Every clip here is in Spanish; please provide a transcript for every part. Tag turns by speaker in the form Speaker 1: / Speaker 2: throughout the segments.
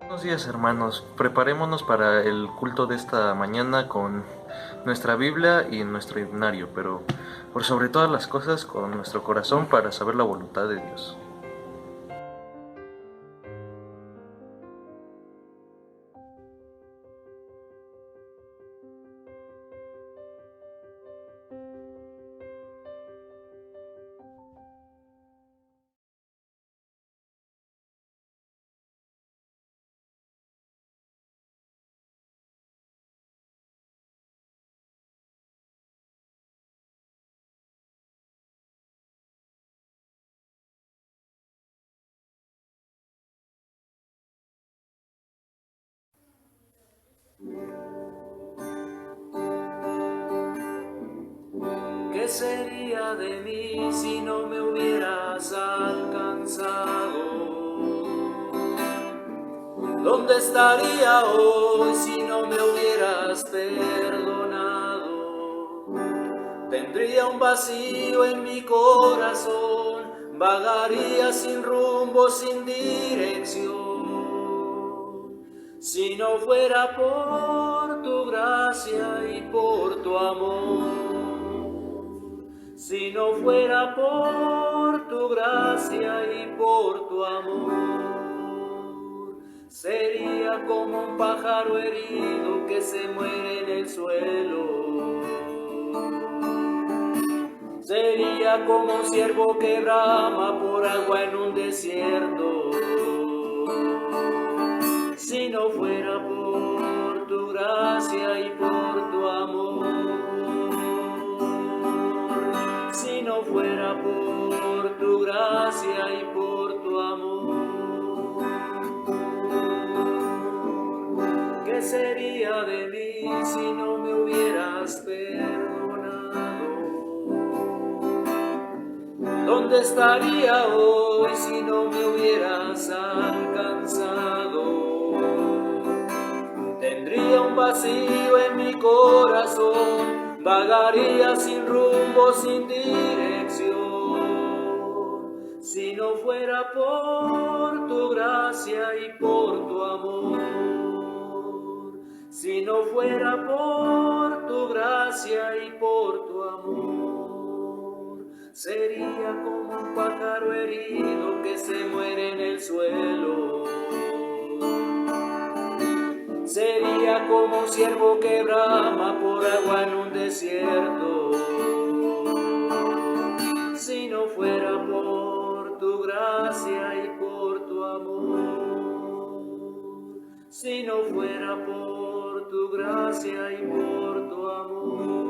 Speaker 1: Buenos días, hermanos. Preparémonos para el culto de esta mañana con nuestra Biblia y nuestro himnario, pero por sobre todas las cosas con nuestro corazón para saber la voluntad de Dios.
Speaker 2: ¿Qué sería de mí si no me hubieras alcanzado? ¿Dónde estaría hoy si no me hubieras perdonado? Tendría un vacío en mi corazón, vagaría sin rumbo, sin dirección. Si no fuera por tu gracia y por tu amor. Si no fuera por tu gracia y por tu amor, sería como un pájaro herido que se muere en el suelo. Sería como un ciervo que brama por agua en un desierto. Si no fuera por tu gracia y por tu amor. Si no fuera por tu gracia y por tu amor, ¿qué sería de mí si no me hubieras perdonado? ¿Dónde estaría hoy si no me hubieras alcanzado? Tendría un vacío en mi corazón, vagaría sin rumbo, sin dirección. Si no fuera por tu gracia y por tu amor. Si no fuera por tu gracia y por tu amor. Sería como un pájaro herido que se muere en el suelo. Sería como un ciervo que brama por agua en un desierto. Si no fuera por tu gracia y por tu amor. Si no fuera por tu gracia y por tu amor.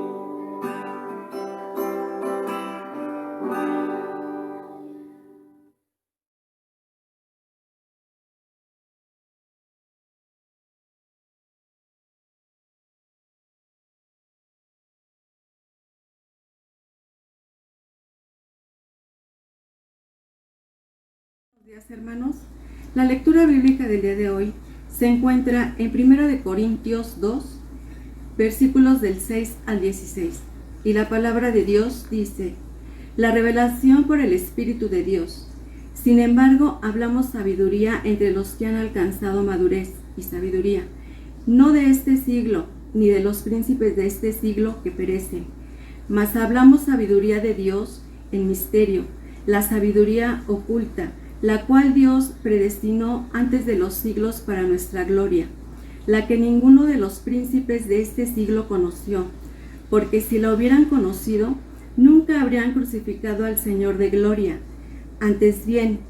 Speaker 3: Buenos días, hermanos. La lectura bíblica del día de hoy se encuentra en 1 Corintios 2, versículos del 6 al 16. Y la palabra de Dios dice: la revelación por el Espíritu de Dios. Sin embargo, hablamos sabiduría entre los que han alcanzado madurez y sabiduría, no de este siglo, ni de los príncipes de este siglo que perecen, mas hablamos sabiduría de Dios en misterio, la sabiduría oculta, la cual Dios predestinó antes de los siglos para nuestra gloria, la que ninguno de los príncipes de este siglo conoció, porque si la hubieran conocido, nunca habrían crucificado al Señor de gloria. Antes bien,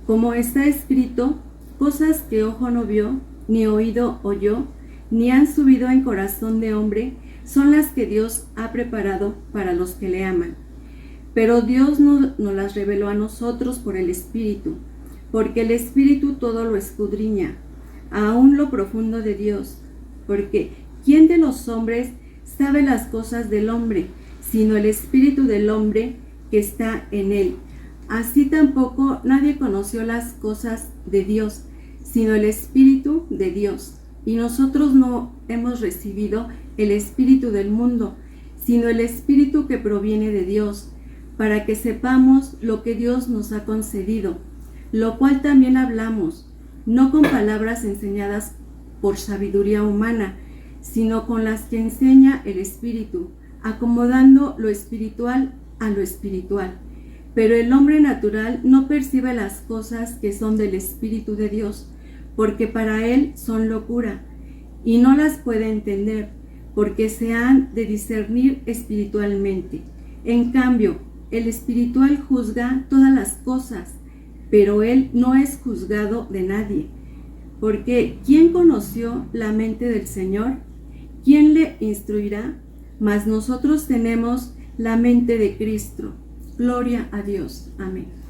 Speaker 3: como está escrito, cosas que ojo no vio, ni oído oyó, ni han subido en corazón de hombre, son las que Dios ha preparado para los que le aman. Pero Dios nos las reveló a nosotros por el Espíritu, porque el Espíritu todo lo escudriña, aún lo profundo de Dios, porque ¿quién de los hombres sabe las cosas del hombre, sino el Espíritu del hombre que está en él? Así tampoco nadie conoció las cosas de Dios, sino el Espíritu de Dios. Y nosotros no hemos recibido el espíritu del mundo, sino el Espíritu que proviene de Dios, para que sepamos lo que Dios nos ha concedido, lo cual también hablamos, no con palabras enseñadas por sabiduría humana, sino con las que enseña el Espíritu, acomodando lo espiritual a lo espiritual. Pero el hombre natural no percibe las cosas que son del Espíritu de Dios, porque para él son locura, y no las puede entender, porque se han de discernir espiritualmente. En cambio, el espiritual juzga todas las cosas, pero él no es juzgado de nadie. Porque ¿quién conoció la mente del Señor? ¿Quién le instruirá? Mas nosotros tenemos la mente de Cristo. Gloria a Dios. Amén.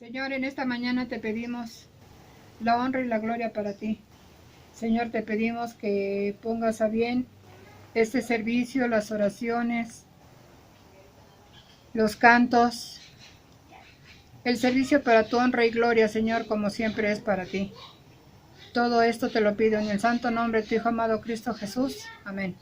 Speaker 4: Señor, en esta mañana te pedimos la honra y la gloria para ti. Señor, te pedimos que pongas a bien este servicio, las oraciones, los cantos, el servicio para tu honra y gloria, Señor, como siempre es para ti. Todo esto te lo pido en el santo nombre de tu Hijo amado Cristo Jesús. Amén.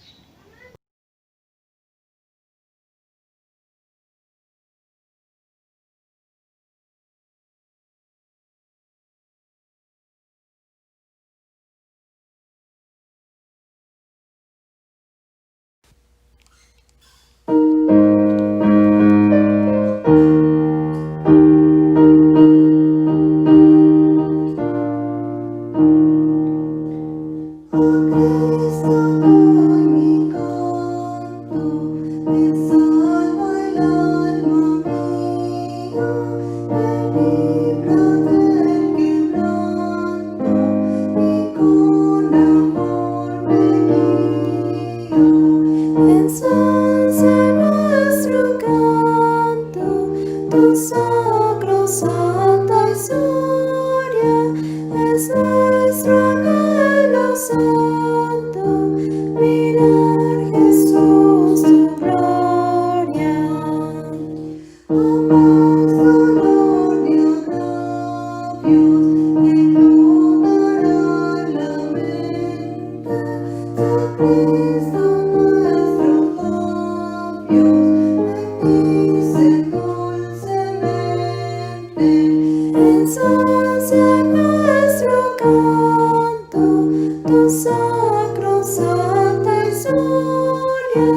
Speaker 5: Sacrosanta historia es nuestro anhelo. sacrosanta historia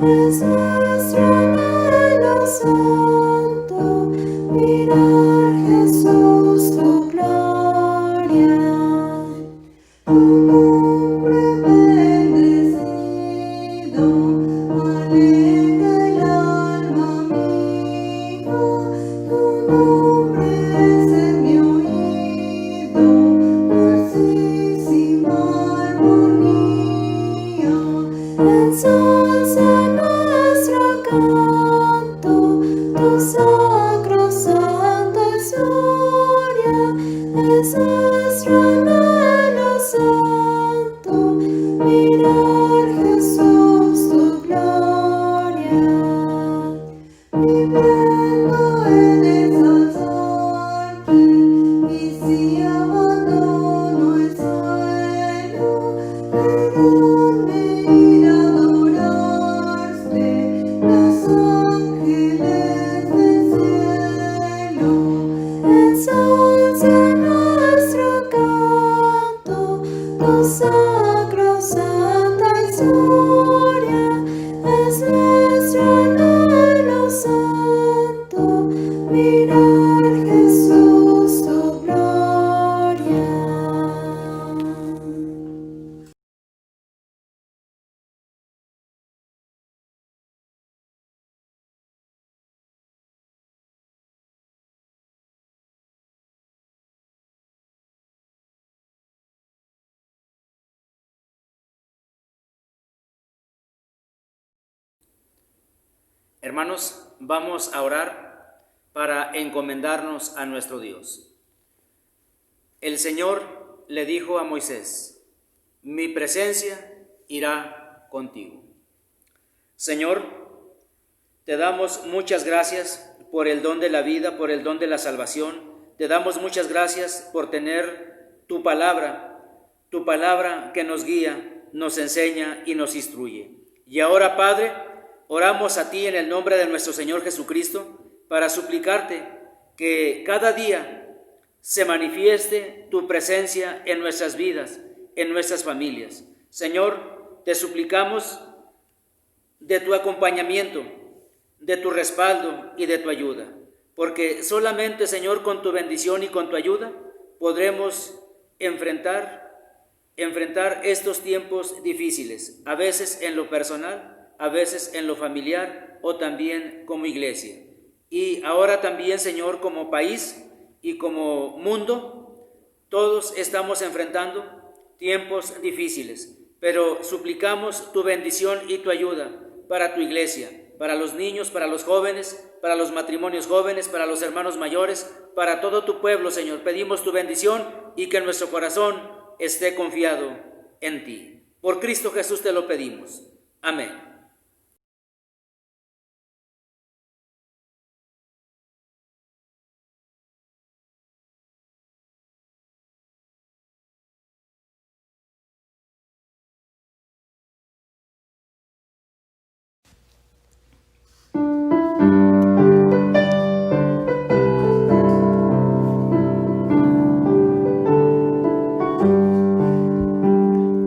Speaker 5: es nuestro anhelo santo, mirar Jesús tu gloria. Tu nombre bendecido alegra el alma mía, tu nombre es en mi oído dulcísima armonía. Ensalza nuestro canto, tu sacrosanta historia es nuestro anhelo santo, mirar Jesús tu gloria. Vibrando en exaltarte, y si abandono el suelo, perdónme ir a adorarte, los ángeles del cielo. Ensalza nuestro canto, tu sacrosanta historia es nuestro anhelo santo, mirar Jesús tu gloria.
Speaker 2: Hermanos, vamos a orar para encomendarnos a nuestro Dios. El Señor le dijo a Moisés: mi presencia irá contigo. Señor, te damos muchas gracias por el don de la vida, por el don de la salvación. Te damos muchas gracias por tener tu palabra que nos guía, nos enseña y nos instruye. Y ahora, Padre, oramos a ti en el nombre de nuestro Señor Jesucristo para suplicarte que cada día se manifieste tu presencia en nuestras vidas, en nuestras familias. Señor, te suplicamos de tu acompañamiento, de tu respaldo y de tu ayuda, porque solamente, Señor, con tu bendición y con tu ayuda podremos enfrentar estos tiempos difíciles, a veces en lo personal, a veces en lo familiar o también como iglesia. Y ahora también, Señor, como país y como mundo, todos estamos enfrentando tiempos difíciles, pero suplicamos tu bendición y tu ayuda para tu iglesia, para los niños, para los jóvenes, para los matrimonios jóvenes, para los hermanos mayores, para todo tu pueblo, Señor. Pedimos tu bendición y que nuestro corazón esté confiado en ti. Por Cristo Jesús te lo pedimos. Amén.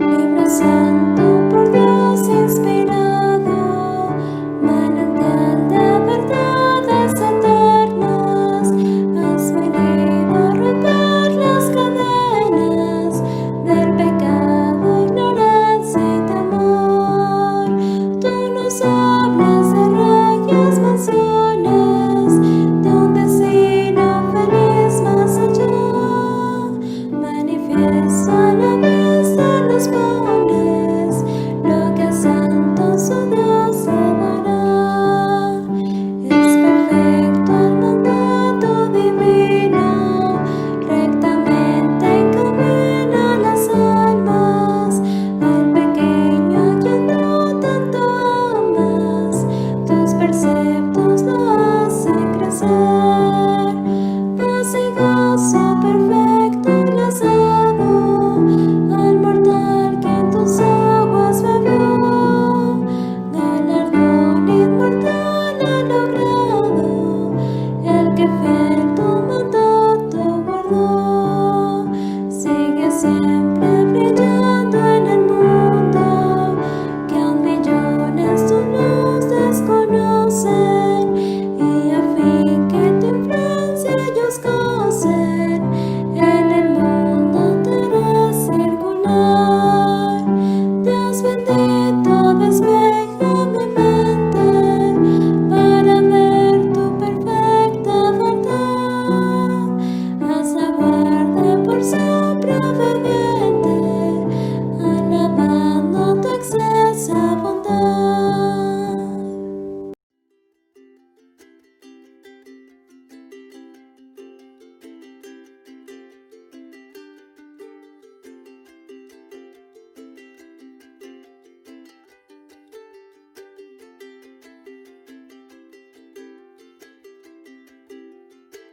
Speaker 5: Libro santo por Dios inspirado, manantial de verdades eternas, has venido a romper las cadenas del pecado, ignorancia y temor. Tú nos hablas de reyes, mansiones, de un destino feliz más allá. Manifiesta la vista nos pones,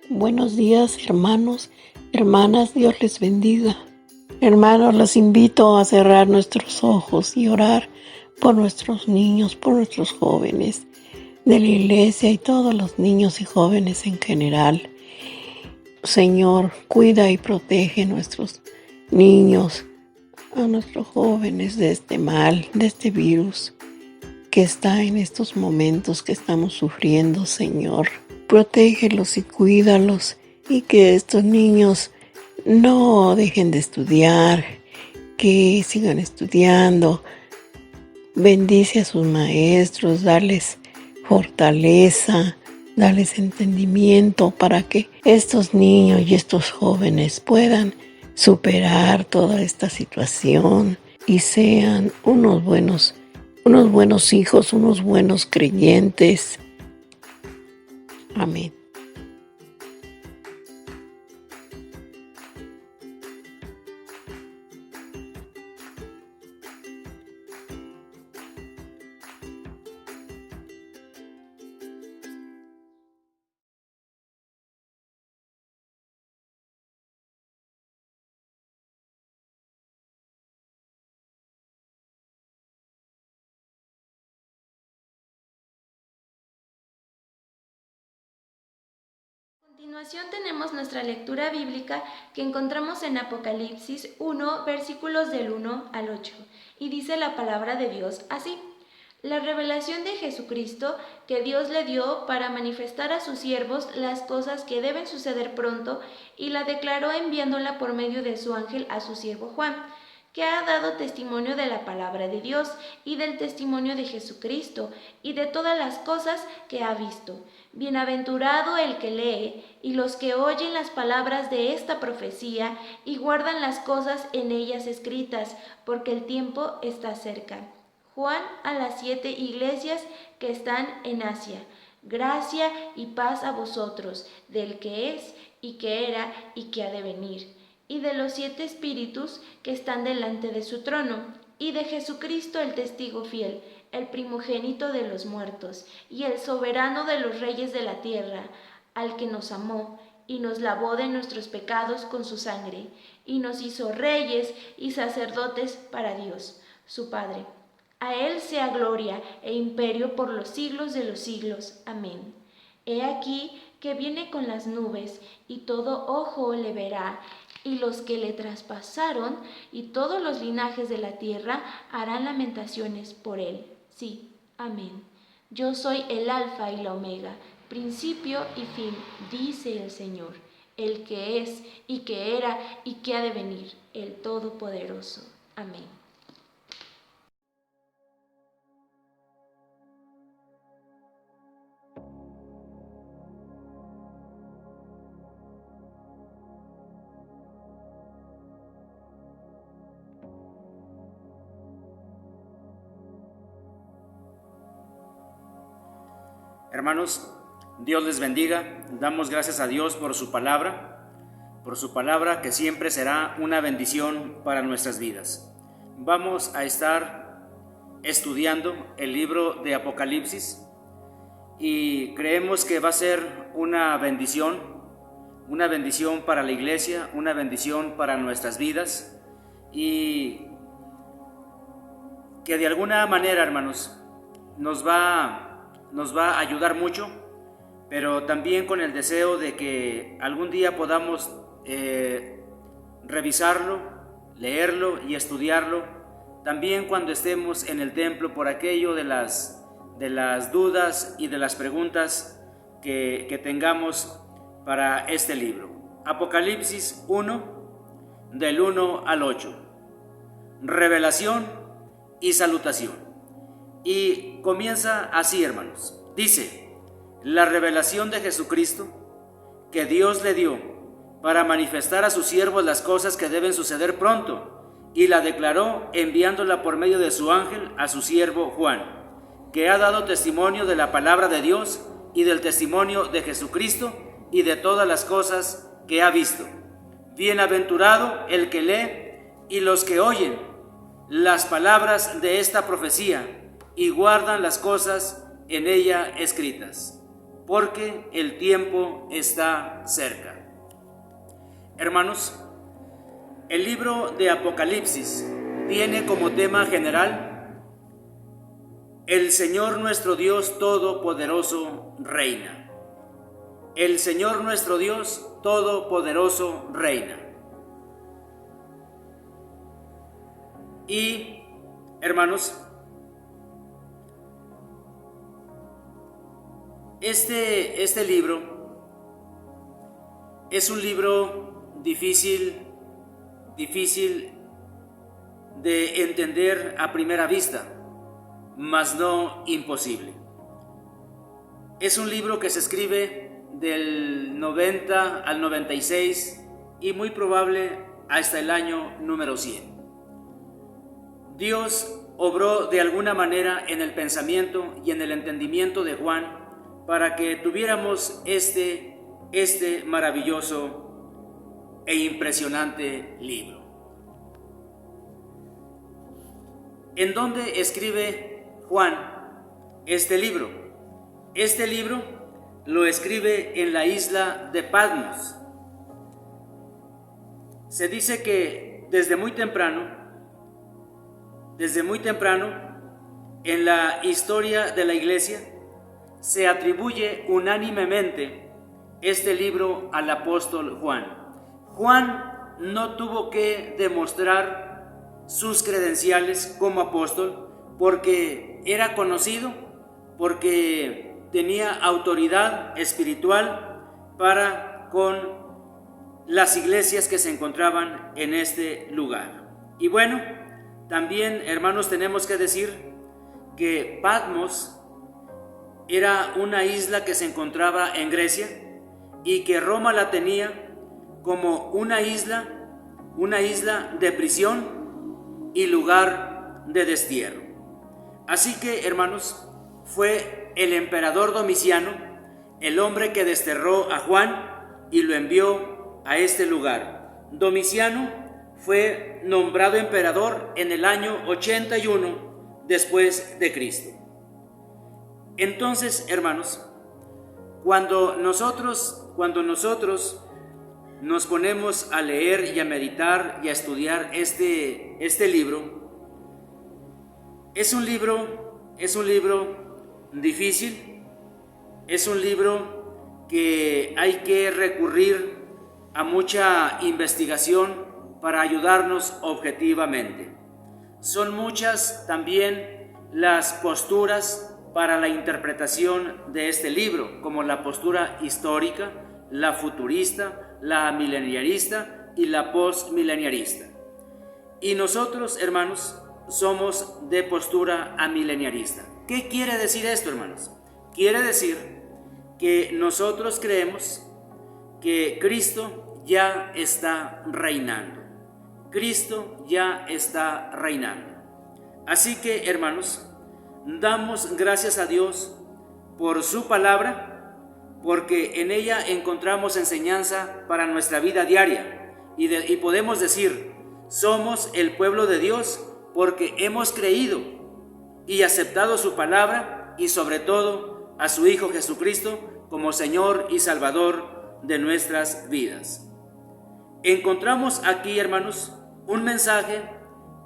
Speaker 6: Buenos días, hermanos, hermanas, Dios les bendiga. Hermanos, los invito a cerrar nuestros ojos y orar por nuestros niños, por nuestros jóvenes de la iglesia y todos los niños y jóvenes en general. Señor, cuida y protege a nuestros niños, a nuestros jóvenes de este mal, de este virus que está en estos momentos que estamos sufriendo, Señor. Protégelos y cuídalos, y que estos niños no dejen de estudiar, que sigan estudiando. Bendice a sus maestros, darles fortaleza, darles entendimiento para que estos niños y estos jóvenes puedan superar toda esta situación y sean unos buenos hijos, unos buenos creyentes. Amén.
Speaker 5: A continuación tenemos nuestra lectura bíblica que encontramos en Apocalipsis 1, versículos del 1 al 8, y dice la palabra de Dios así: la revelación de Jesucristo que Dios le dio para manifestar a sus siervos las cosas que deben suceder pronto, y la declaró enviándola por medio de su ángel a su siervo Juan, que ha dado testimonio de la palabra de Dios y del testimonio de Jesucristo y de todas las cosas que ha visto. Bienaventurado el que lee y los que oyen las palabras de esta profecía y guardan las cosas en ellas escritas, porque el tiempo está cerca. Juan a las 7 iglesias que están en Asia. Gracia y paz a vosotros, del que es y que era y que ha de venir, y de los 7 espíritus que están delante de su trono, y de Jesucristo el testigo fiel, el primogénito de los muertos, y el soberano de los reyes de la tierra, al que nos amó, y nos lavó de nuestros pecados con su sangre, y nos hizo reyes y sacerdotes para Dios, su Padre. A él sea gloria e imperio por los siglos de los siglos. Amén. He aquí que viene con las nubes, y todo ojo le verá, y los que le traspasaron, y todos los linajes de la tierra harán lamentaciones por él. Sí, amén. Yo soy el Alfa y la Omega, principio y fin, dice el Señor, el que es y que era y que ha de venir, el Todopoderoso. Amén.
Speaker 7: Hermanos, Dios les bendiga. Damos gracias a Dios por su palabra que siempre será una bendición para nuestras vidas. Vamos a estar estudiando el libro de Apocalipsis y creemos que va a ser una bendición para la iglesia, una bendición para nuestras vidas, y que de alguna manera, hermanos, nos va a ayudar mucho, pero también con el deseo de que algún día podamos revisarlo, leerlo y estudiarlo, también cuando estemos en el templo, por aquello de las dudas y de las preguntas que tengamos para este libro. Apocalipsis 1, del 1 al 8. Revelación y salutación. Y comienza así, hermanos. Dice: la revelación de Jesucristo que Dios le dio para manifestar a sus siervos las cosas que deben suceder pronto, y la declaró enviándola por medio de su ángel a su siervo Juan, que ha dado testimonio de la palabra de Dios y del testimonio de Jesucristo y de todas las cosas que ha visto. Bienaventurado el que lee y los que oyen las palabras de esta profecía y guardan las cosas en ella escritas. porque el tiempo está cerca. Hermanos, el libro de Apocalipsis tiene como tema general: el Señor nuestro Dios Todopoderoso reina. El Señor nuestro Dios Todopoderoso reina. Y, hermanos, este libro es un libro difícil de entender a primera vista, mas no imposible. Es un libro que se escribe del 90 al 96 y muy probable hasta el año número 100. Dios obró de alguna manera en el pensamiento y en el entendimiento de Juan para que tuviéramos este maravilloso e impresionante libro. ¿En dónde escribe Juan este libro? Este libro lo escribe en la isla de Patmos. Se dice que desde muy temprano, en la historia de la iglesia, se atribuye unánimemente este libro al apóstol Juan. Juan no tuvo que demostrar sus credenciales como apóstol porque era conocido, porque tenía autoridad espiritual para con las iglesias que se encontraban en este lugar. Y bueno, también, hermanos, tenemos que decir que Patmos era una isla que se encontraba en Grecia y que Roma la tenía como una isla de prisión y lugar de destierro. Así que, hermanos, fue el emperador Domiciano el hombre que desterró a Juan y lo envió a este lugar. Domiciano fue nombrado emperador en el año 81 después de Cristo. Entonces, hermanos, cuando nosotros nos ponemos a leer y a meditar y a estudiar este libro, es un libro difícil, es un libro que hay que recurrir a mucha investigación para ayudarnos objetivamente. Son muchas también las posturas para la interpretación de este libro, como la postura histórica, la futurista, la mileniarista y la postmileniarista. Y nosotros, hermanos, somos de postura amileniarista. ¿Qué quiere decir esto, hermanos? Quiere decir que nosotros creemos que Cristo ya está reinando. Cristo ya está reinando. Así que, hermanos, damos gracias a Dios por su palabra, porque en ella encontramos enseñanza para nuestra vida diaria y podemos decir, somos el pueblo de Dios porque hemos creído y aceptado su palabra y sobre todo a su Hijo Jesucristo como Señor y Salvador de nuestras vidas. Encontramos aquí, hermanos, un mensaje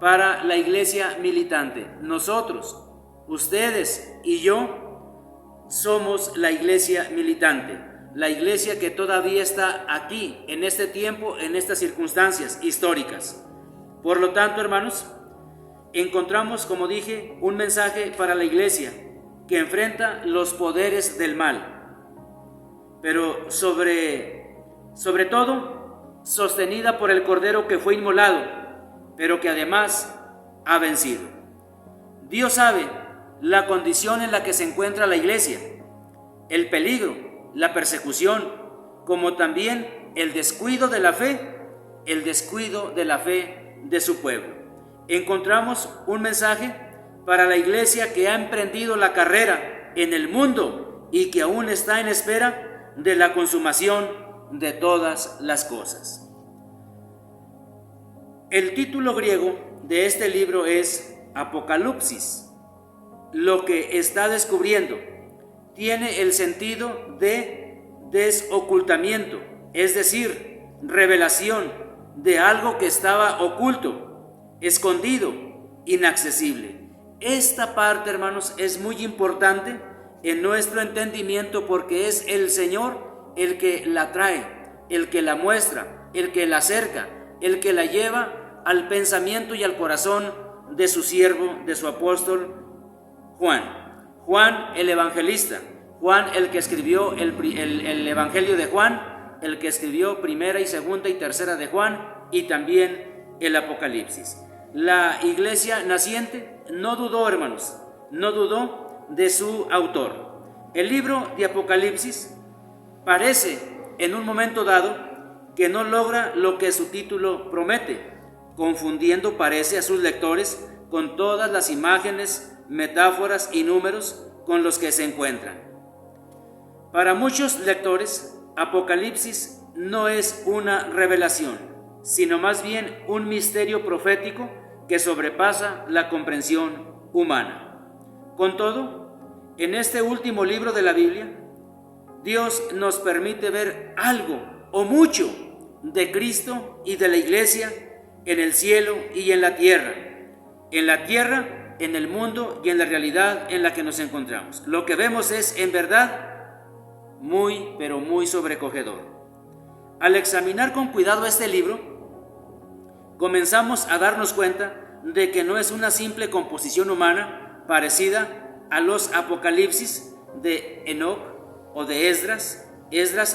Speaker 7: para la iglesia militante. Nosotros, ustedes y yo somos la iglesia militante, la iglesia que todavía está aquí, en este tiempo, en estas circunstancias históricas. Por lo tanto, hermanos, encontramos, como dije, un mensaje para la iglesia que enfrenta los poderes del mal, pero sobre todo sostenida por el Cordero que fue inmolado, pero que además ha vencido. Dios sabe la condición en la que se encuentra la iglesia, el peligro, la persecución, como también el descuido de la fe de su pueblo. Encontramos un mensaje para la iglesia que ha emprendido la carrera en el mundo y que aún está en espera de la consumación de todas las cosas. El título griego de este libro es Apocalipsis, lo que está descubriendo. tiene el sentido de desocultamiento, es decir, revelación de algo que estaba oculto, escondido, inaccesible. Esta parte, hermanos, es muy importante en nuestro entendimiento porque es el Señor el que la trae, el que la muestra, el que la acerca, el que la lleva al pensamiento y al corazón de su siervo, de su apóstol Juan. Juan el evangelista, Juan el que escribió el Evangelio de Juan, el que escribió primera y segunda y tercera de Juan y también el Apocalipsis. La iglesia naciente no dudó, hermanos, no dudó de su autor. El libro de Apocalipsis parece en un momento dado que no logra lo que su título promete, confundiendo, parece, a sus lectores con todas las imágenes, metáforas y números con los que se encuentran. Para muchos lectores, Apocalipsis no es una revelación, sino más bien un misterio profético que sobrepasa la comprensión humana. Con todo, en este último libro de la Biblia, Dios nos permite ver algo o mucho de Cristo y de la iglesia en el cielo y en la tierra, en el mundo y en la realidad en la que nos encontramos. Lo que vemos es, en verdad, muy, pero muy sobrecogedor. Al examinar con cuidado este libro, comenzamos a darnos cuenta de que no es una simple composición humana parecida a los Apocalipsis de Enoc o de Esdras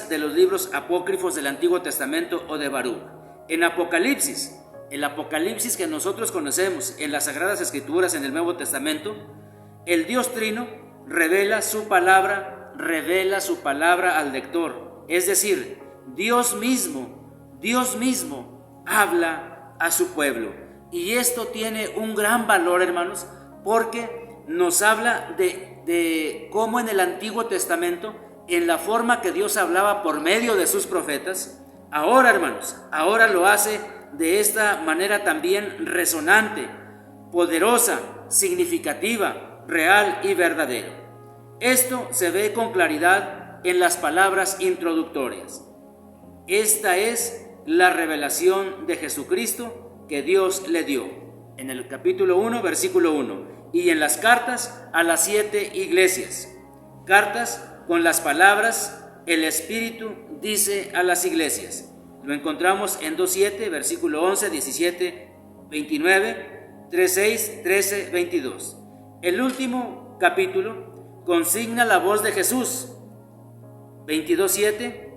Speaker 7: de los libros apócrifos del Antiguo Testamento o de Baruch. En Apocalipsis, el Apocalipsis que nosotros conocemos en las Sagradas Escrituras en el Nuevo Testamento, el Dios Trino revela su palabra al lector. Es decir, Dios mismo habla a su pueblo. Y esto tiene un gran valor, hermanos, porque nos habla de cómo en el Antiguo Testamento, en la forma que Dios hablaba por medio de sus profetas, ahora, hermanos, ahora lo hace de esta manera también resonante, poderosa, significativa, real y verdadera. Esto se ve con claridad en las palabras introductorias. Esta es la revelación de Jesucristo que Dios le dio, en el capítulo 1, versículo 1, y en las cartas a las 7 iglesias. Cartas con las palabras, el Espíritu dice a las iglesias. Lo encontramos en 2:7, versículo 11, 17, 29, 3:6, 13, 22. El último capítulo consigna la voz de Jesús, 22:7,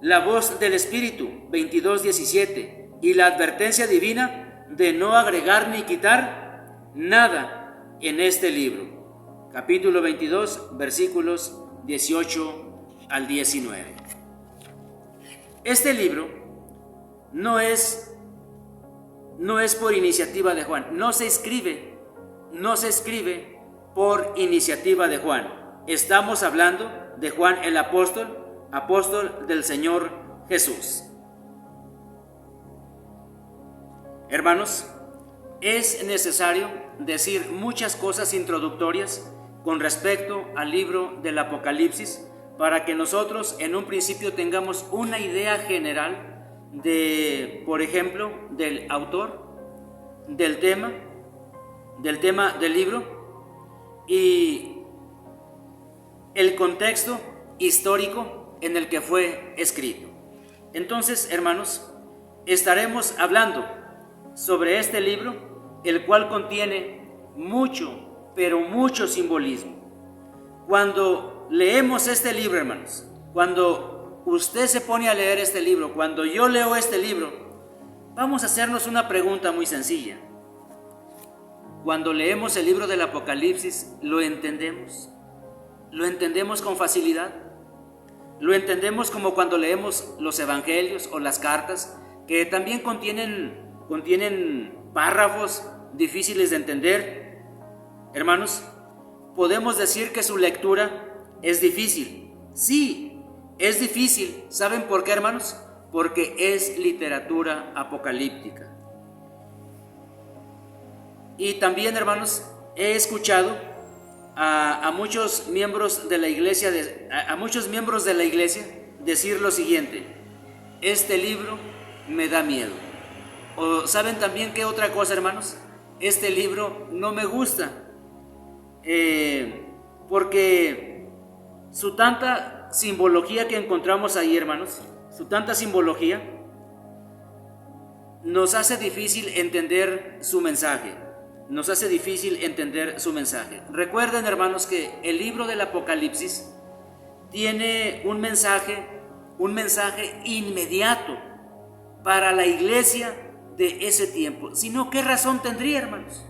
Speaker 7: la voz del Espíritu, 22:17, y la advertencia divina de no agregar ni quitar nada en este libro. Capítulo 22, versículos 18 al 19. Este libro no es por iniciativa de Juan, no se escribe por iniciativa de Juan. Estamos hablando de Juan el apóstol del Señor Jesús. Hermanos, es necesario decir muchas cosas introductorias con respecto al libro del Apocalipsis para que nosotros en un principio tengamos una idea general de, por ejemplo, del autor, del tema del libro y el contexto histórico en el que fue escrito. Entonces, hermanos, estaremos hablando sobre este libro, el cual contiene mucho, pero mucho simbolismo. Cuando leemos este libro, hermanos, cuando usted se pone a leer este libro, cuando yo leo este libro, vamos a hacernos una pregunta muy sencilla. Cuando leemos el libro del Apocalipsis, ¿lo entendemos? ¿Lo entendemos con facilidad? ¿Lo entendemos como cuando leemos los evangelios o las cartas, que también contienen párrafos difíciles de entender? Hermanos, podemos decir que su lectura es difícil. Sí, es difícil. ¿Saben por qué, hermanos? Porque es literatura apocalíptica. Y también, hermanos, he escuchado a muchos miembros de la iglesia, decir lo siguiente: este libro me da miedo. O ¿saben también qué otra cosa, hermanos? Este libro no me gusta, porque su tanta simbología que encontramos ahí, hermanos, su tanta simbología nos hace difícil entender su mensaje. Recuerden, hermanos, que el libro del Apocalipsis tiene un mensaje inmediato para la iglesia de ese tiempo. Si no, ¿qué razón tendría, hermanos?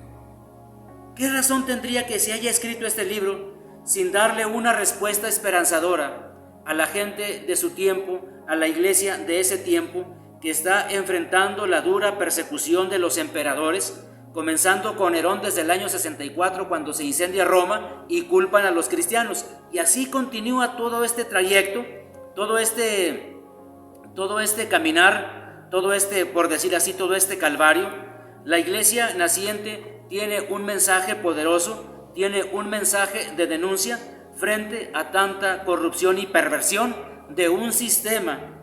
Speaker 7: ¿Qué razón tendría que se haya escrito este libro sin darle una respuesta esperanzadora a la gente de su tiempo, a la iglesia de ese tiempo, que está enfrentando la dura persecución de los emperadores, comenzando con Nerón desde el año 64, cuando se incendia Roma y culpan a los cristianos? Y así continúa todo este trayecto, todo este caminar, por decir así, todo este calvario. La iglesia naciente tiene un mensaje poderoso, tiene un mensaje de denuncia frente a tanta corrupción y perversión de un sistema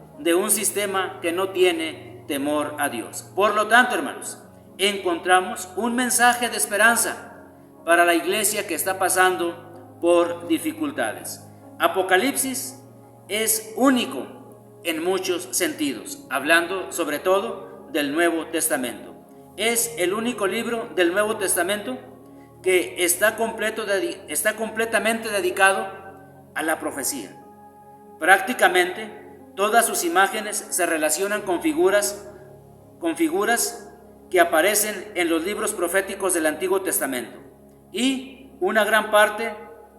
Speaker 7: que no tiene temor a Dios. Por lo tanto, hermanos, encontramos un mensaje de esperanza para la iglesia que está pasando por dificultades. Apocalipsis es único en muchos sentidos, hablando sobre todo del Nuevo Testamento. Es el único libro del Nuevo Testamento que está completamente dedicado a la profecía. Prácticamente todas sus imágenes se relacionan con figuras que aparecen en los libros proféticos del Antiguo Testamento, y una gran parte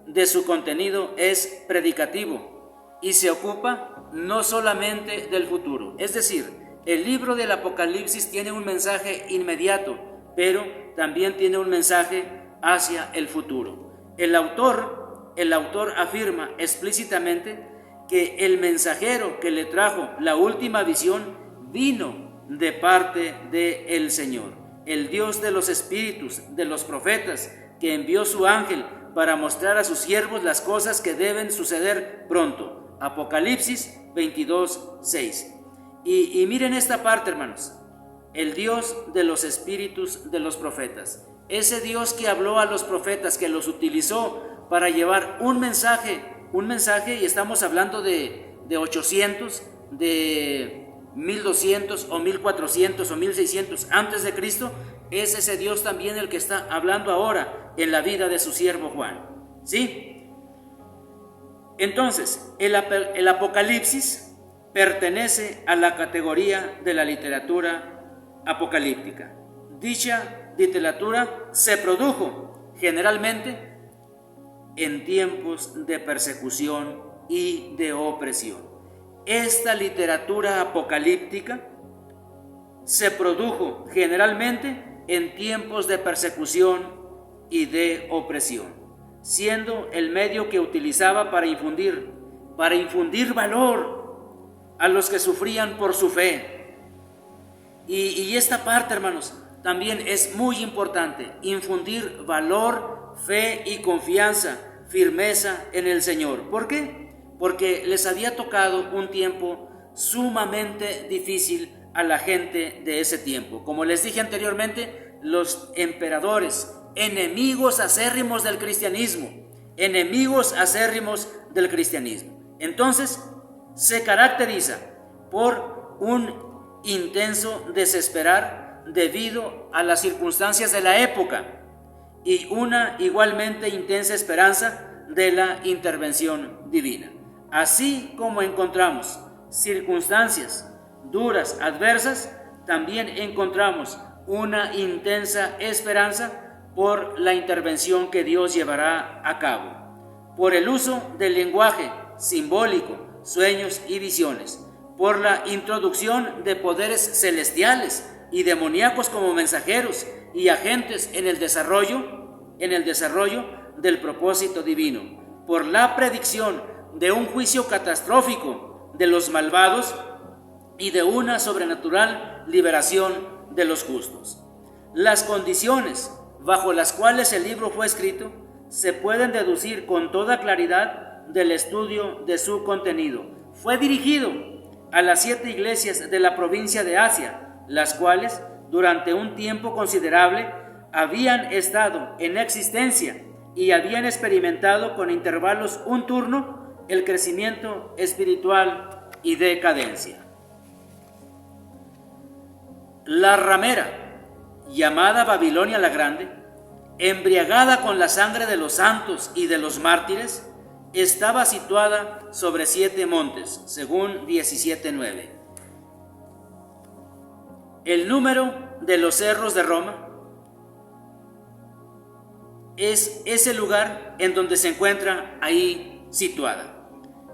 Speaker 7: de su contenido es predicativo y se ocupa no solamente del futuro. Es decir, el libro del Apocalipsis tiene un mensaje inmediato, pero también tiene un mensaje hacia el futuro. El autor afirma explícitamente que el mensajero que le trajo la última visión vino de parte del Señor, el Dios de los espíritus, de los profetas, que envió su ángel para mostrar a sus siervos las cosas que deben suceder pronto. Apocalipsis 22:6. Y miren esta parte, hermanos: el Dios de los espíritus de los profetas, ese Dios que habló a los profetas, que los utilizó para llevar un mensaje, y estamos hablando de 800, de 1200 o 1400 o 1600 antes de Cristo. Es ese Dios también el que está hablando ahora en la vida de su siervo Juan, ¿sí? Entonces, el Apocalipsis pertenece a la categoría de la literatura apocalíptica. Dicha literatura se produjo generalmente en tiempos de persecución y de opresión. Esta literatura apocalíptica se produjo generalmente en tiempos de persecución y de opresión, siendo el medio que utilizaba para infundir valor a los que sufrían por su fe. Y esta parte, hermanos, también es muy importante: infundir valor, fe y confianza, firmeza en el Señor. ¿Por qué? Porque les había tocado un tiempo sumamente difícil a la gente de ese tiempo. Como les dije anteriormente, los emperadores, enemigos acérrimos del cristianismo. Entonces, se caracteriza por un intenso desesperar debido a las circunstancias de la época, y una igualmente intensa esperanza de la intervención divina. Así como encontramos circunstancias duras, adversas, también encontramos una intensa esperanza por la intervención que Dios llevará a cabo, por el uso del lenguaje simbólico, sueños y visiones, por la introducción de poderes celestiales y demoníacos como mensajeros y agentes en el desarrollo del propósito divino, por la predicción de un juicio catastrófico de los malvados y de una sobrenatural liberación de los justos. Las condiciones bajo las cuales el libro fue escrito se pueden deducir con toda claridad del estudio de su contenido. Fue dirigido a las 7 iglesias de la provincia de Asia, las cuales durante un tiempo considerable habían estado en existencia y habían experimentado con intervalos un turno el crecimiento espiritual y decadencia. La ramera, llamada Babilonia la Grande, embriagada con la sangre de los santos y de los mártires, estaba situada sobre 7 montes, según 17:9. El número de los cerros de Roma es ese lugar en donde se encuentra ahí situada.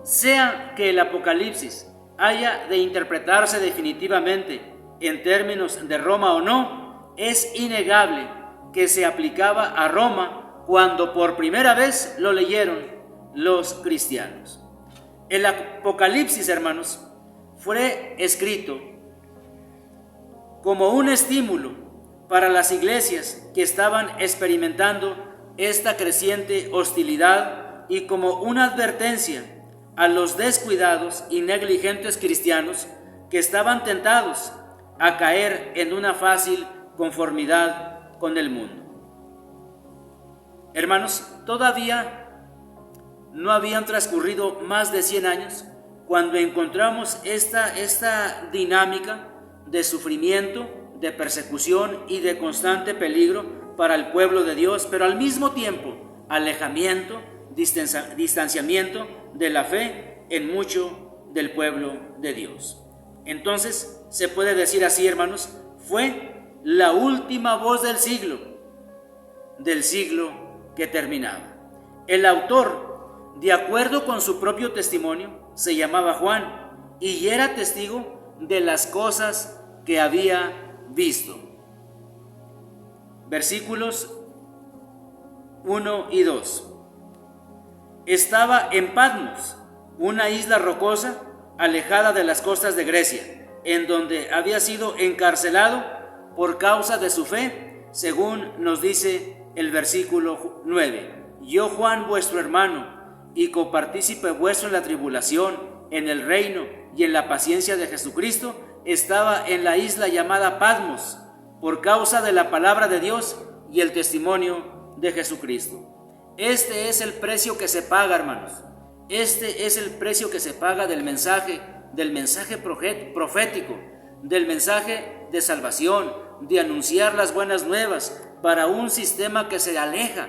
Speaker 7: Sea que el Apocalipsis haya de interpretarse definitivamente en términos de Roma o no, es innegable que se aplicaba a Roma cuando por primera vez lo leyeron los cristianos. El Apocalipsis, hermanos, fue escrito como un estímulo para las iglesias que estaban experimentando esta creciente hostilidad y como una advertencia a los descuidados y negligentes cristianos que estaban tentados a caer en una fácil conformidad con el mundo. Hermanos, todavía no habían transcurrido más de 100 años cuando encontramos esta dinámica de sufrimiento, de persecución y de constante peligro para el pueblo de Dios, pero al mismo tiempo alejamiento, distanciamiento de la fe en mucho del pueblo de Dios. Entonces se puede decir así, hermanos, fue la última voz del siglo que terminaba. El autor, de acuerdo con su propio testimonio, se llamaba Juan y era testigo de las cosas que había visto. Versículos 1 y 2. Estaba en Patmos, una isla rocosa alejada de las costas de Grecia, en donde había sido encarcelado por causa de su fe, según nos dice el versículo 9. Yo, Juan, vuestro hermano, y copartícipe vuestro en la tribulación, en el reino y en la paciencia de Jesucristo, estaba en la isla llamada Patmos, por causa de la palabra de Dios y el testimonio de Jesucristo. Este es el precio que se paga, hermanos. Este es el precio que se paga del mensaje profético, del mensaje de salvación, de anunciar las buenas nuevas para un sistema que se aleja,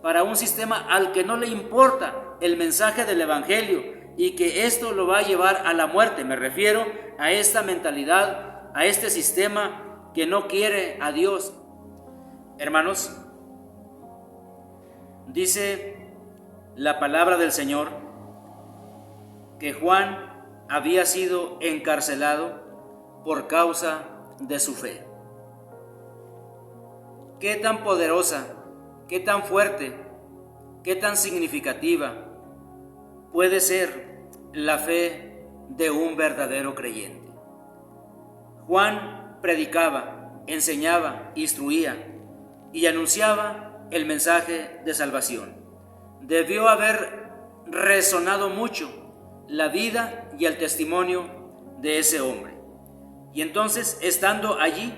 Speaker 7: para un sistema al que no le importa el mensaje del evangelio y que esto lo va a llevar a la muerte. Me refiero a esta mentalidad, a este sistema que no quiere a Dios. Hermanos, dice la palabra del Señor que Juan había sido encarcelado por causa de su fe. Qué tan poderosa, qué tan fuerte, qué tan significativa puede ser la fe de un verdadero creyente. Juan predicaba, enseñaba, instruía y anunciaba el mensaje de salvación. Debió haber resonado mucho la vida y el testimonio de ese hombre. Y entonces, estando allí,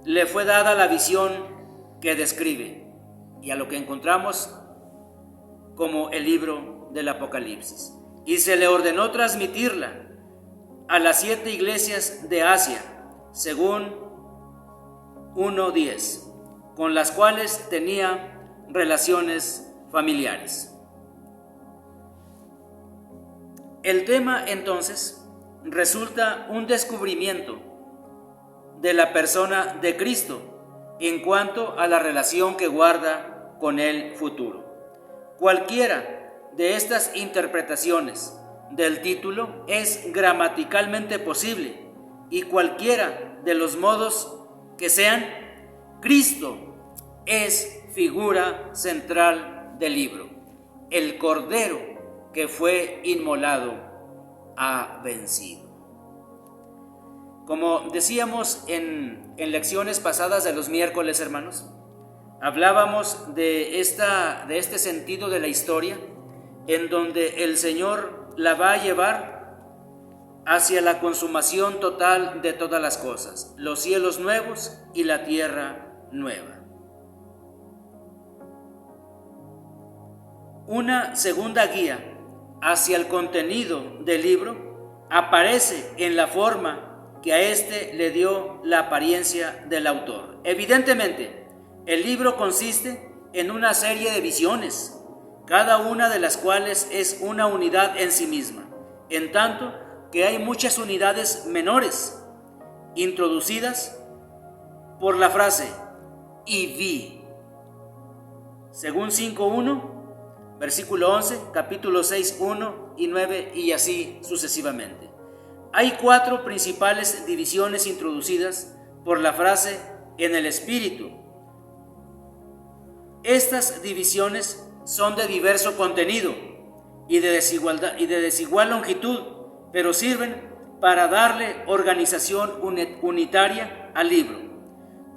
Speaker 7: le fue dada la visión que describe y a lo que encontramos como el libro del Apocalipsis. Y se le ordenó transmitirla a las 7 iglesias de Asia, según 1:10, con las cuales tenía relaciones familiares. El tema, entonces, resulta un descubrimiento de la persona de Cristo en cuanto a la relación que guarda con el futuro. Cualquiera de estas interpretaciones del título es gramaticalmente posible y cualquiera de los modos que sean, Cristo es figura central del libro. El Cordero que fue inmolado ha vencido. Como decíamos en lecciones pasadas de los miércoles, hermanos, hablábamos de este sentido de la historia, en donde el Señor la va a llevar hacia la consumación total de todas las cosas, los cielos nuevos y la tierra nueva. Una segunda guía hacia el contenido del libro aparece en la forma que a este le dio la apariencia del autor. Evidentemente, el libro consiste en una serie de visiones, cada una de las cuales es una unidad en sí misma, en tanto que hay muchas unidades menores introducidas por la frase "y vi", según 5.1, versículo 11, capítulo 6, 1 y 9, y así sucesivamente. Hay 4 principales divisiones introducidas por la frase "en el Espíritu". Estas divisiones son de diverso contenido y de desigual longitud, pero sirven para darle organización unitaria al libro.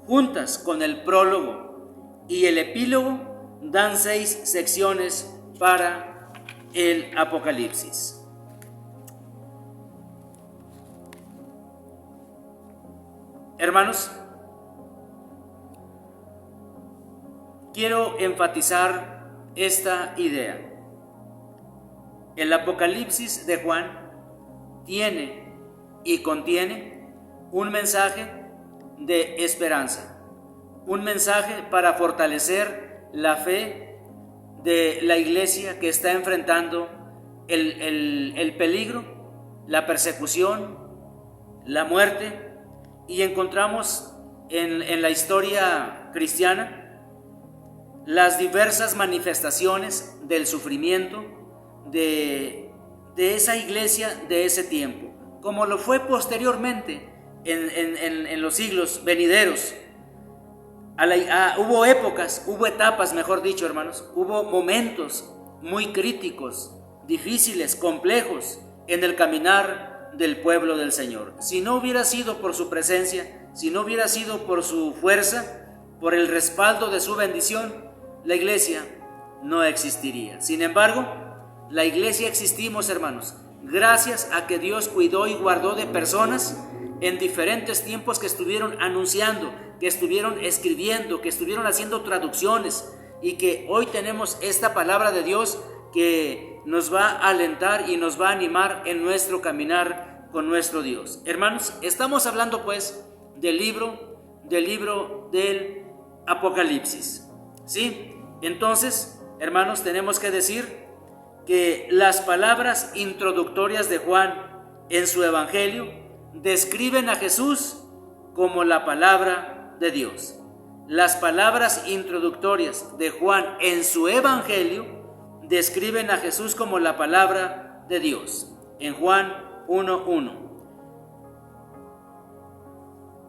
Speaker 7: Juntas con el prólogo y el epílogo, dan 6 secciones para el Apocalipsis. Hermanos, quiero enfatizar esta idea. El Apocalipsis de Juan tiene y contiene un mensaje de esperanza, un mensaje para fortalecer la fe de la iglesia que está enfrentando el peligro, la persecución, la muerte, y encontramos en la historia cristiana las diversas manifestaciones del sufrimiento de esa iglesia de ese tiempo, como lo fue posteriormente en los siglos venideros. Hubo épocas, hubo etapas, mejor dicho, hermanos, hubo momentos muy críticos, difíciles, complejos en el caminar del pueblo del Señor. Si no hubiera sido por su presencia, si no hubiera sido por su fuerza, por el respaldo de su bendición, la iglesia no existiría. Sin embargo, la iglesia existimos, hermanos, gracias a que Dios cuidó y guardó de personas en diferentes tiempos que estuvieron anunciando, que estuvieron escribiendo, que estuvieron haciendo traducciones, y que hoy tenemos esta palabra de Dios que nos va a alentar y nos va a animar en nuestro caminar con nuestro Dios. Hermanos, estamos hablando pues del libro del Apocalipsis, ¿sí? Entonces, hermanos, tenemos que decir que las palabras introductorias de Juan en su evangelio describen a Jesús como la palabra de Dios. Las palabras introductorias de Juan en su evangelio describen a Jesús como la palabra de Dios. En Juan 1:1.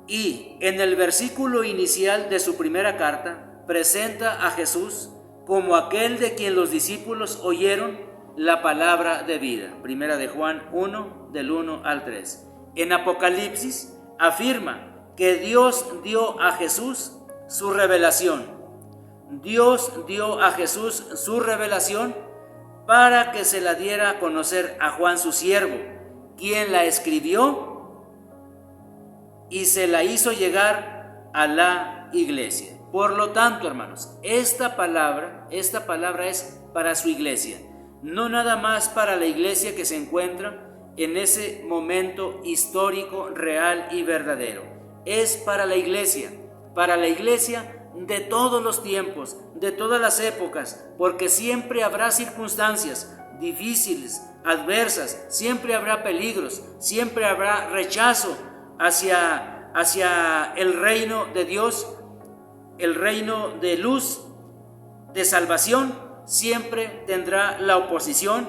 Speaker 7: Y en el versículo inicial de su primera carta presenta a Jesús como aquel de quien los discípulos oyeron la palabra de vida. Primera de Juan 1, del 1 al 3. En Apocalipsis afirma que Dios dio a Jesús su revelación. Dios dio a Jesús su revelación para que se la diera a conocer a Juan su siervo, quien la escribió y se la hizo llegar a la iglesia. Por lo tanto, hermanos, esta palabra es para su iglesia, no nada más para la iglesia que se encuentra en ese momento histórico, real y verdadero. Es para la iglesia de todos los tiempos, de todas las épocas, porque siempre habrá circunstancias difíciles, adversas, siempre habrá peligros, siempre habrá rechazo hacia el reino de Dios, el reino de luz, de salvación. Siempre tendrá la oposición.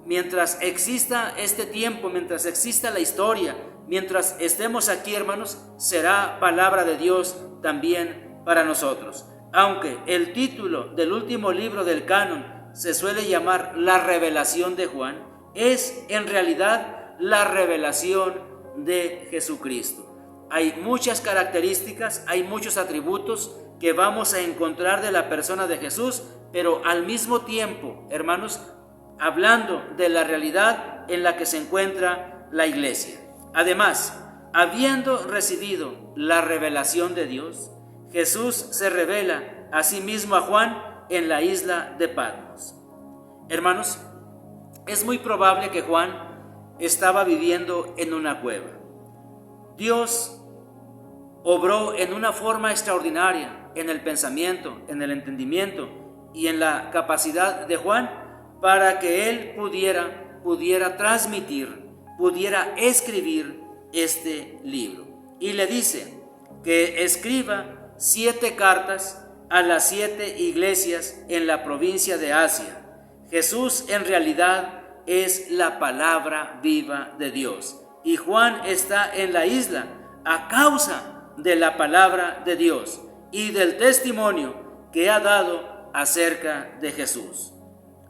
Speaker 7: Mientras exista este tiempo, mientras exista la historia, mientras estemos aquí, hermanos, será palabra de Dios también para nosotros. Aunque el título del último libro del canon se suele llamar La Revelación de Juan, es en realidad la revelación de Jesucristo. Hay muchas características, hay muchos atributos que vamos a encontrar de la persona de Jesús, pero al mismo tiempo, hermanos, hablando de la realidad en la que se encuentra la iglesia. Además, habiendo recibido la revelación de Dios, Jesús se revela a sí mismo a Juan en la isla de Patmos. Hermanos, es muy probable que Juan estaba viviendo en una cueva. Dios obró en una forma extraordinaria en el pensamiento, en el entendimiento y en la capacidad de Juan para que él pudiera transmitir, pudiera escribir este libro. Y le dice que escriba 7 cartas a las 7 iglesias en la provincia de Asia. Jesús en realidad es la palabra viva de Dios y Juan está en la isla a causa de la palabra de Dios y del testimonio que ha dado acerca de Jesús.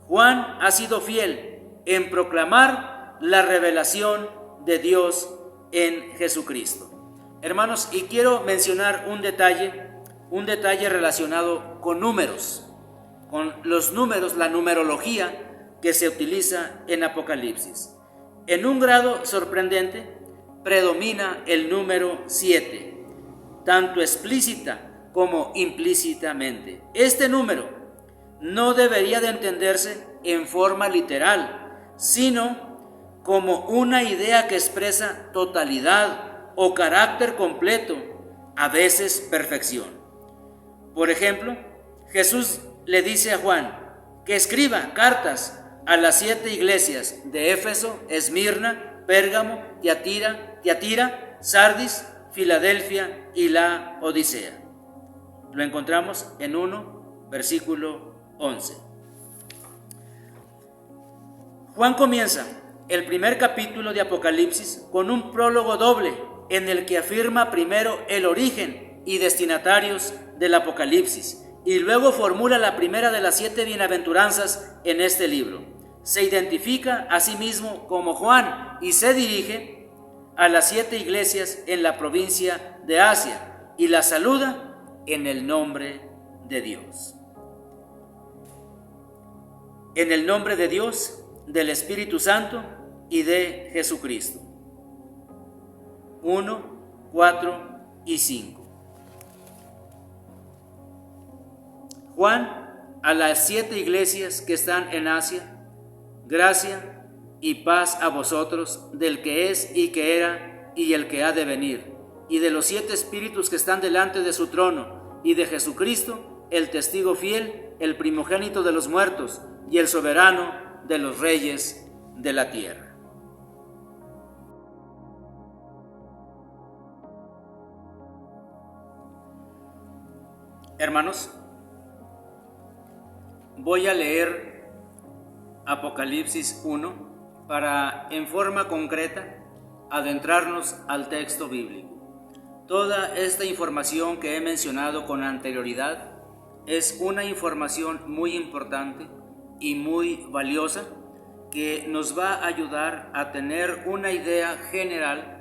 Speaker 7: Juan ha sido fiel en proclamar la revelación de Dios en Jesucristo. Hermanos, y quiero mencionar un detalle relacionado con números, con los números, la numerología que se utiliza en Apocalipsis. En un grado sorprendente predomina el número 7, tanto explícita como implícitamente. Este número no debería de entenderse en forma literal, sino como una idea que expresa totalidad o carácter completo, a veces perfección. Por ejemplo, Jesús le dice a Juan que escriba cartas a las 7 iglesias de Éfeso, Esmirna, Pérgamo, Tiatira, Sardis, Filadelfia y la Odisea. Lo encontramos en 1, versículo 11. Juan comienza el primer capítulo de Apocalipsis con un prólogo doble en el que afirma primero el origen y destinatarios del Apocalipsis y luego formula la primera de las 7 bienaventuranzas en este libro. Se identifica a sí mismo como Juan y se dirige a las 7 iglesias en la provincia de Asia y las saluda en el nombre de Dios. En el nombre de Dios, del Espíritu Santo y de Jesucristo. 1, 4 y 5. Juan, a las 7 iglesias que están en Asia, gracia y paz a vosotros del que es y que era y el que ha de venir, y de los 7 espíritus que están delante de su trono, y de Jesucristo, el testigo fiel, el primogénito de los muertos, y el soberano de los reyes de la tierra. Hermanos, voy a leer Apocalipsis 1 para, en forma concreta, adentrarnos al texto bíblico. Toda esta información que he mencionado con anterioridad es una información muy importante y muy valiosa que nos va a ayudar a tener una idea general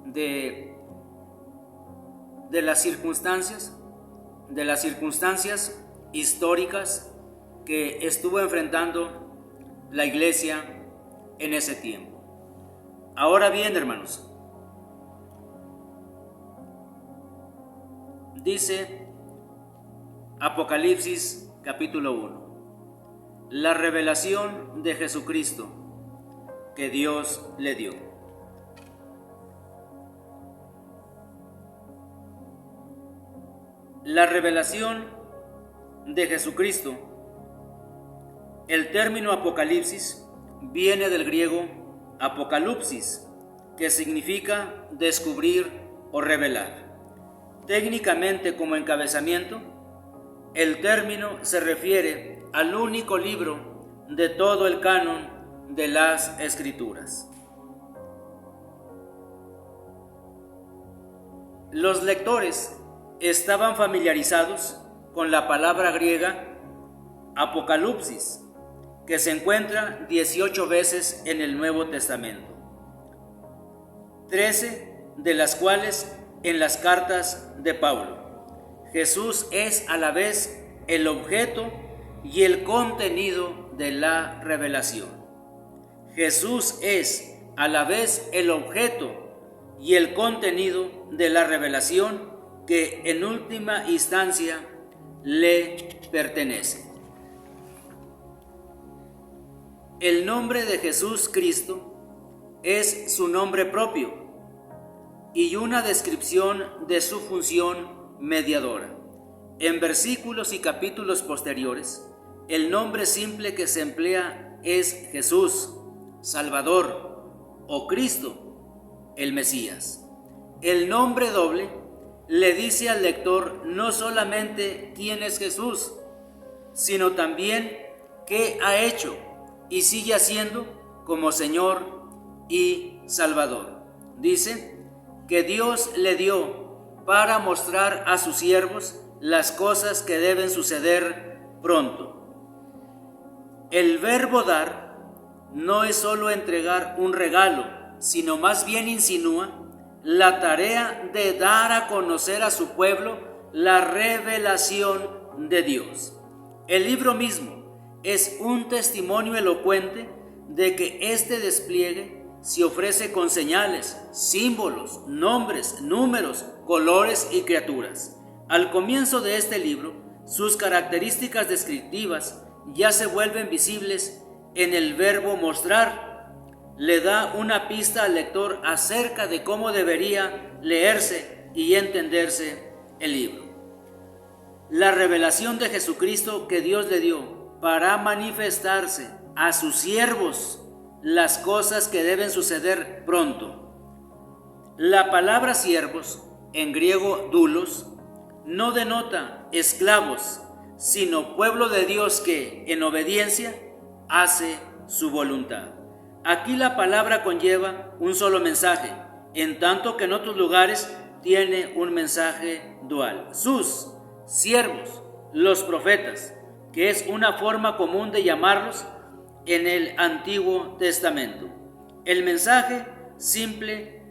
Speaker 7: de las circunstancias históricas que estuvo enfrentando la iglesia en ese tiempo. Ahora bien, hermanos, dice Apocalipsis capítulo 1, la revelación de Jesucristo que Dios le dio. La revelación de Jesucristo. El término Apocalipsis viene del griego apokalupsis, que significa descubrir o revelar. Técnicamente, como encabezamiento, el término se refiere al único libro de todo el canon de las Escrituras. Los lectores estaban familiarizados con la palabra griega apokalupsis, que se encuentra 18 veces en el Nuevo Testamento, 13 de las cuales en las cartas de Pablo. Jesús es a la vez el objeto y el contenido de la revelación. Jesús es a la vez el objeto y el contenido de la revelación que en última instancia le pertenece. El nombre de Jesús Cristo es su nombre propio y una descripción de su función mediadora. En versículos y capítulos posteriores, el nombre simple que se emplea es Jesús, Salvador o Cristo, el Mesías. El nombre doble le dice al lector no solamente quién es Jesús, sino también qué ha hecho y sigue haciendo como Señor y Salvador. Dice que Dios le dio para mostrar a sus siervos las cosas que deben suceder pronto. El verbo dar no es solo entregar un regalo, sino más bien insinúa la tarea de dar a conocer a su pueblo la revelación de Dios. El libro mismo es un testimonio elocuente de que este despliegue se ofrece con señales, símbolos, nombres, números, colores y criaturas. Al comienzo de este libro, sus características descriptivas ya se vuelven visibles en el verbo mostrar. Le da una pista al lector acerca de cómo debería leerse y entenderse el libro. La revelación de Jesucristo que Dios le dio para manifestarse a sus siervos las cosas que deben suceder pronto. La palabra siervos, en griego doulos, no denota esclavos, sino pueblo de Dios que, en obediencia, hace su voluntad. Aquí la palabra conlleva un solo mensaje, en tanto que en otros lugares tiene un mensaje dual. Sus siervos, los profetas, que es una forma común de llamarlos en el Antiguo Testamento. El mensaje simple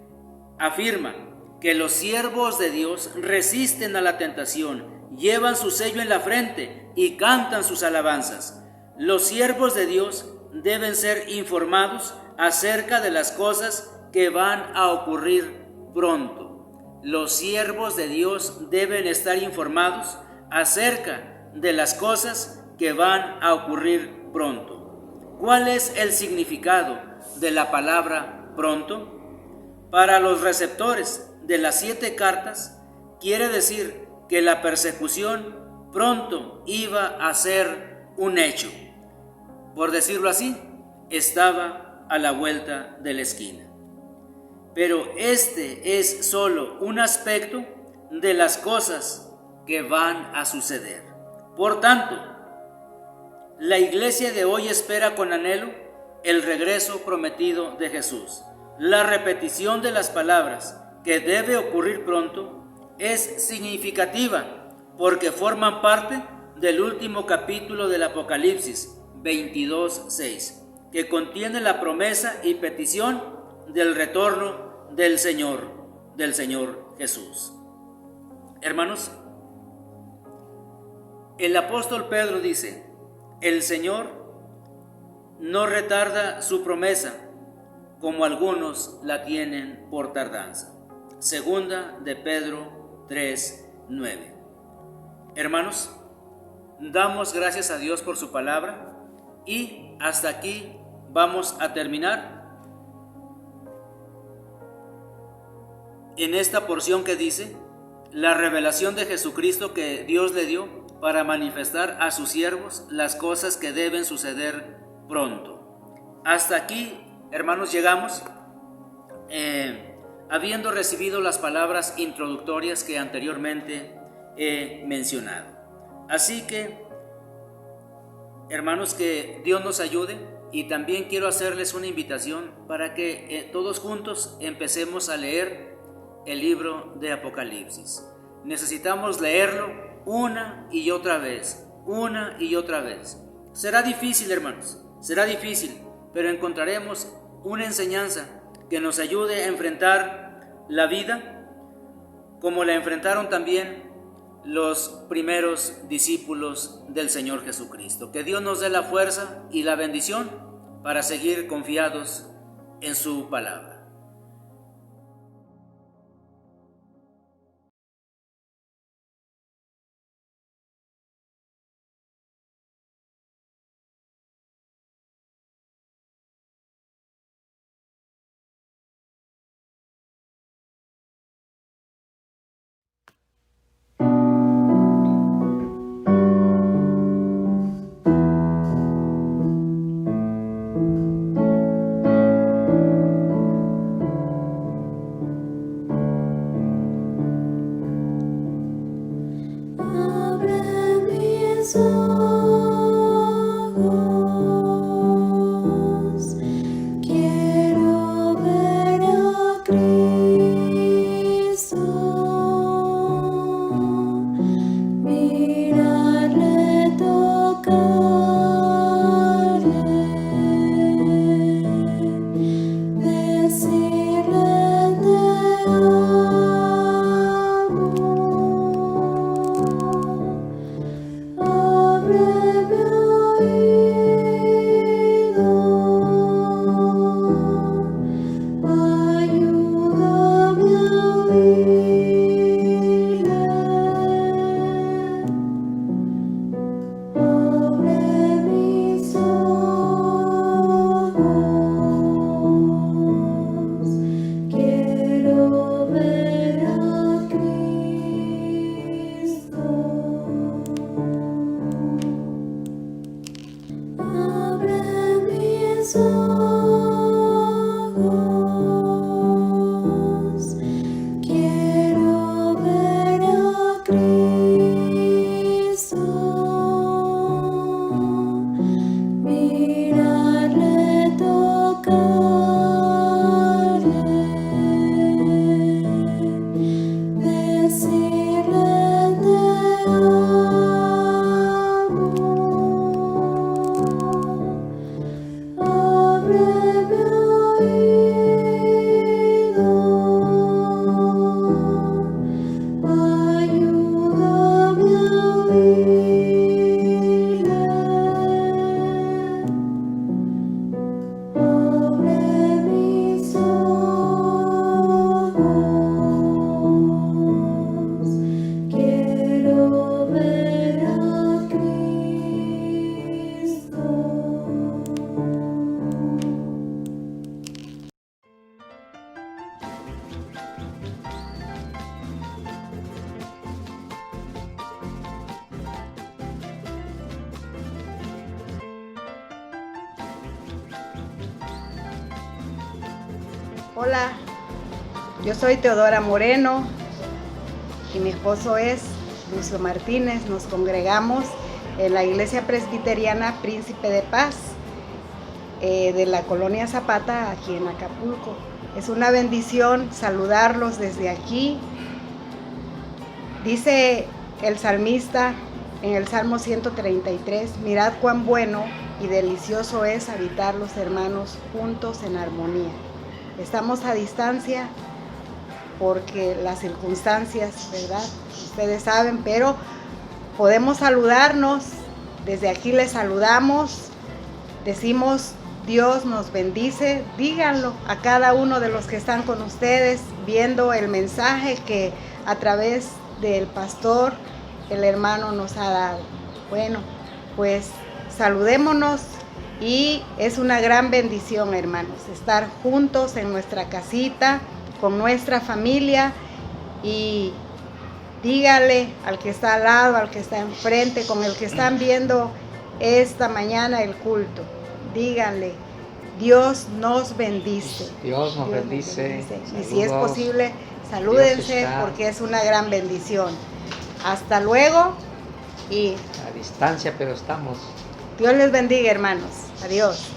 Speaker 7: afirma que los siervos de Dios resisten a la tentación, llevan su sello en la frente y cantan sus alabanzas. Los siervos de Dios deben ser informados acerca de las cosas que van a ocurrir pronto. Los siervos de Dios deben estar informados acerca de las cosas que van a ocurrir pronto. ¿Cuál es el significado de la palabra pronto? Para los receptores de las 7 cartas, quiere decir que la persecución pronto iba a ser un hecho. Por decirlo así, estaba a la vuelta de la esquina. Pero este es solo un aspecto de las cosas que van a suceder. Por tanto, la iglesia de hoy espera con anhelo el regreso prometido de Jesús. La repetición de las palabras que debe ocurrir pronto es significativa porque forman parte del último capítulo del Apocalipsis 22:6, que contiene la promesa y petición del retorno del Señor Jesús. Hermanos, el apóstol Pedro dice: el Señor no retarda su promesa, como algunos la tienen por tardanza. Segunda de Pedro 3:9. Hermanos, damos gracias a Dios por su palabra y hasta aquí vamos a terminar en esta porción que dice la revelación de Jesucristo que Dios le dio para manifestar a sus siervos las cosas que deben suceder pronto. Hasta aquí, hermanos, llegamos habiendo recibido las palabras introductorias que anteriormente he mencionado. Así que, hermanos, que Dios nos ayude, y también quiero hacerles una invitación para que todos juntos empecemos a leer el libro de Apocalipsis. Necesitamos leerlo una y otra vez. Será difícil, hermanos, será difícil, pero encontraremos una enseñanza que nos ayude a enfrentar la vida como la enfrentaron también los primeros discípulos del Señor Jesucristo. Que Dios nos dé la fuerza y la bendición para seguir confiados en su palabra.
Speaker 8: Hola, yo soy Teodora Moreno y mi esposo es Lucio Martínez. Nos congregamos en la Iglesia Presbiteriana Príncipe de Paz de la Colonia Zapata, aquí en Acapulco. Es una bendición saludarlos desde aquí. Dice el salmista en el Salmo 133, mirad cuán bueno y delicioso es habitar los hermanos juntos en armonía. Estamos a distancia porque las circunstancias, ¿verdad? Ustedes saben, pero podemos saludarnos. Desde aquí les saludamos, decimos Dios nos bendice. Díganlo a cada uno de los que están con ustedes viendo el mensaje que a través del pastor, el hermano nos ha dado. Bueno, pues saludémonos. Y es una gran bendición, hermanos, estar juntos en nuestra casita, con nuestra familia, y dígale al que está al lado, al que está enfrente, con el que están viendo esta mañana el culto, díganle, Dios nos bendice.
Speaker 9: Dios nos bendice.
Speaker 8: Y si es posible, salúdense porque es una gran bendición. Hasta luego y
Speaker 9: a distancia, pero estamos.
Speaker 8: Dios les bendiga, hermanos. Adiós.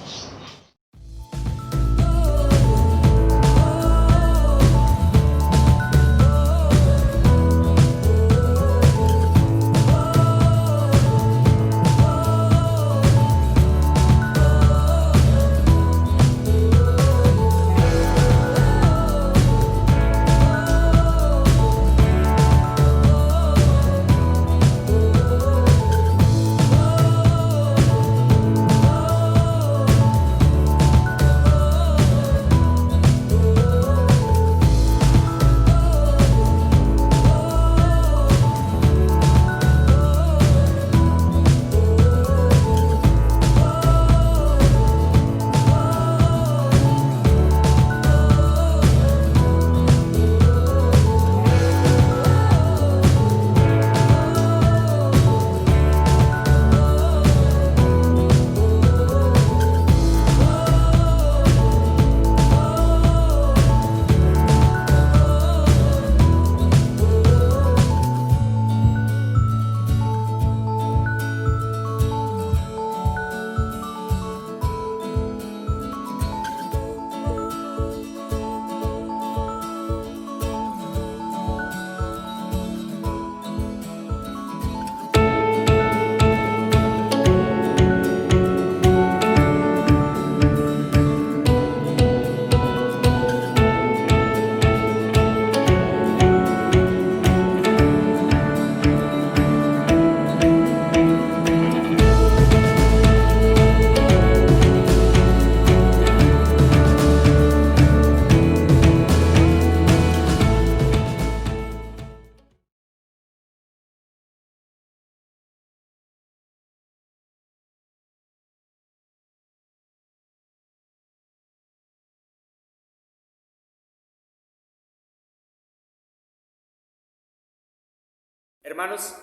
Speaker 7: Hermanos,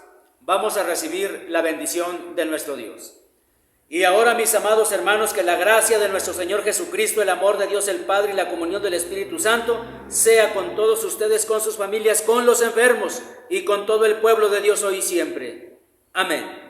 Speaker 7: vamos a recibir la bendición de nuestro Dios. Y ahora, mis amados hermanos, que la gracia de nuestro Señor Jesucristo, el amor de Dios el Padre y la comunión del Espíritu Santo sea con todos ustedes, con sus familias, con los enfermos y con todo el pueblo de Dios hoy y siempre. Amén.